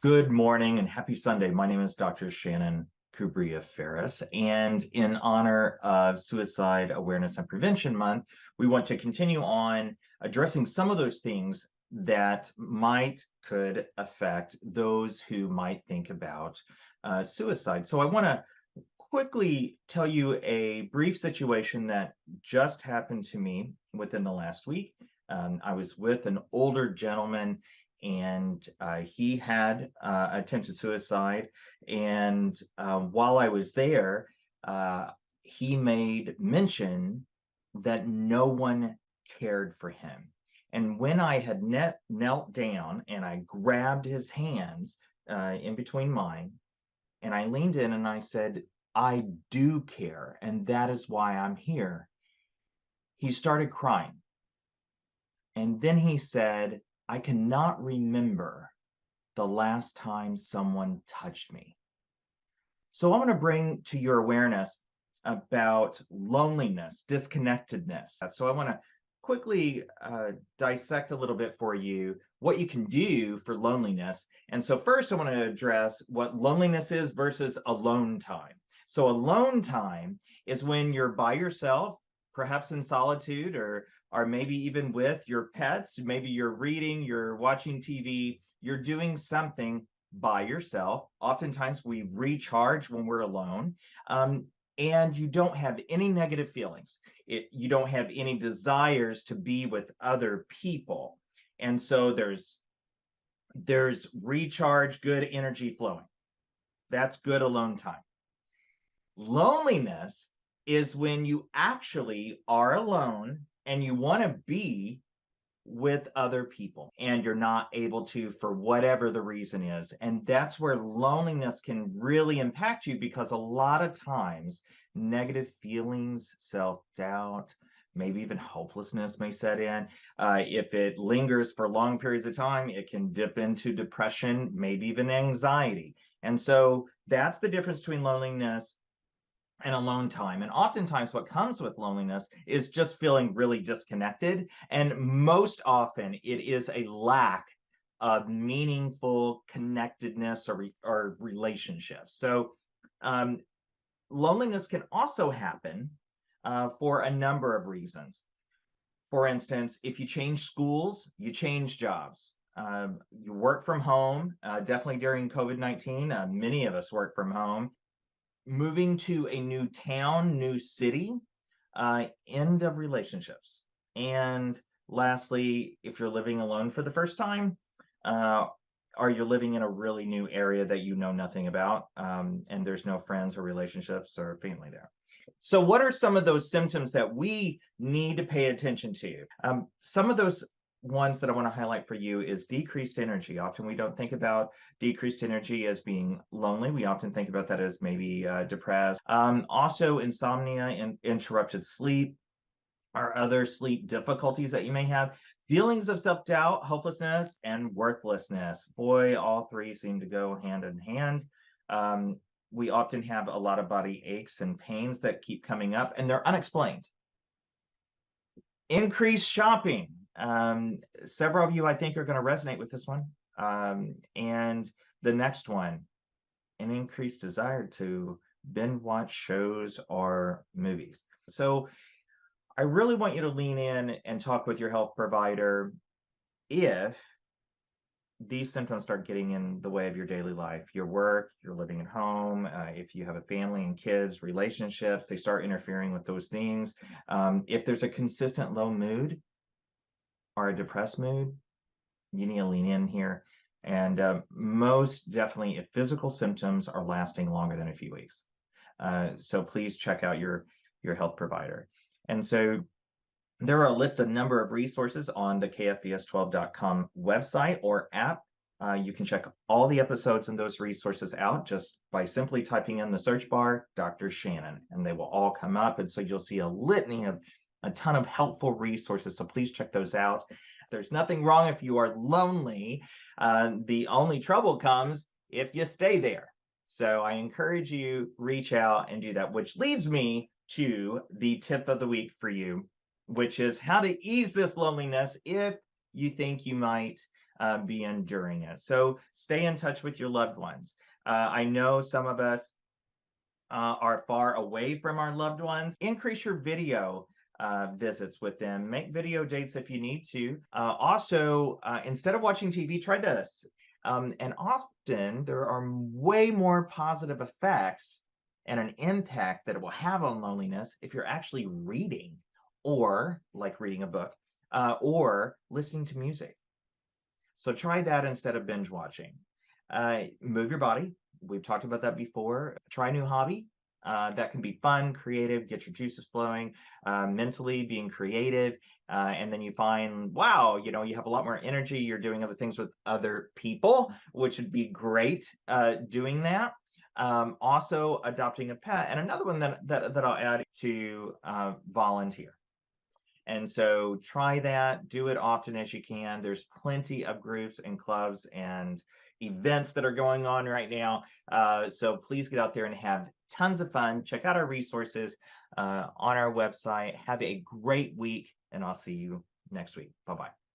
Good morning and happy Sunday. My name is Dr. Shannon Kubria Ferris, and in honor of Suicide Awareness and Prevention Month, we want to continue on addressing some of those things that could affect those who might think about suicide. So I want to quickly tell you a brief situation that just happened to me within the last week. I was with an older gentleman, and he had attempted suicide. And while I was there, he made mention that no one cared for him. And when I had knelt down and I grabbed his hands in between mine, and I leaned in and I said, I do care, and that is why I'm here, he started crying. And then he said, I cannot remember the last time someone touched me. So I'm going to bring to your awareness about loneliness, disconnectedness. So I want to quickly dissect a little bit for you what you can do for loneliness. And so first I want to address what loneliness is versus alone time. So alone time is when you're by yourself, perhaps in solitude, or maybe even with your pets. Maybe you're reading, you're watching TV, you're doing something by yourself. Oftentimes we recharge when we're alone, and you don't have any negative feelings. You don't have any desires to be with other people. And so there's recharge, good energy flowing. That's good alone time. Loneliness is when you actually are alone and you want to be with other people and you're not able to for whatever the reason is. And that's where loneliness can really impact you, because a lot of times negative feelings, self-doubt, maybe even hopelessness may set in. If it lingers for long periods of time, it can dip into depression, maybe even anxiety. And so that's the difference between loneliness and alone time. And oftentimes what comes with loneliness is just feeling really disconnected. And most often it is a lack of meaningful connectedness or relationships. So loneliness can also happen for a number of reasons. For instance, if you change schools, you change jobs. You work from home, definitely during COVID-19, many of us work from home. Moving to a new town, new city, end of relationships. And lastly, if you're living alone for the first time, or you're living in a really new area that you know nothing about, and there's no friends or relationships or family there. So what are some of those symptoms that we need to pay attention to? Some of those ones that I want to highlight for you is decreased energy. Often we don't think about decreased energy as being lonely. We often think about that as maybe depressed. Also insomnia and interrupted sleep, or other sleep difficulties that you may have. Feelings of self-doubt, hopelessness, and worthlessness. Boy, all three seem to go hand in hand. We often have a lot of body aches and pains that keep coming up, and they're unexplained. Increased shopping. Several of you, I think, are going to resonate with this one. And the next one, an increased desire to binge watch shows or movies. So I really want you to lean in and talk with your health provider if these symptoms start getting in the way of your daily life, your work, you're living at home, if you have a family and kids, relationships, they start interfering with those things. If there's a consistent low mood or a depressed mood, you need to lean in here. And most definitely, if physical symptoms are lasting longer than a few weeks. So please check out your health provider. And so there are a number of resources on the kfvs12.com website or app. You can check all the episodes and those resources out just by simply typing in the search bar, Dr. Shannon, and they will all come up. And so you'll see a litany of a ton of helpful resources. So please check those out. There's nothing wrong if you are lonely. The only trouble comes if you stay there. So I encourage you, reach out and do that, which leads me to the tip of the week for you, which is how to ease this loneliness if you think you might be enduring it. So stay in touch with your loved ones. I know some of us are far away from our loved ones. Increase your video visits with them. Make video dates if you need to. Also, instead of watching TV, try this. And often there are way more positive effects and an impact that it will have on loneliness if you're actually reading, or like reading a book, or listening to music. So try that instead of binge watching. Move your body. We've talked about that before. Try a new hobby. That can be fun, creative, get your juices flowing, mentally being creative. And then you find, wow, you have a lot more energy. You're doing other things with other people, which would be great doing that. Also adopting a pet. And another one that I'll add to volunteer. And so try that, do it often as you can. There's plenty of groups and clubs and events that are going on right now. So please get out there and have tons of fun. Check out our resources on our website. Have a great week, and I'll see you next week. Bye-bye.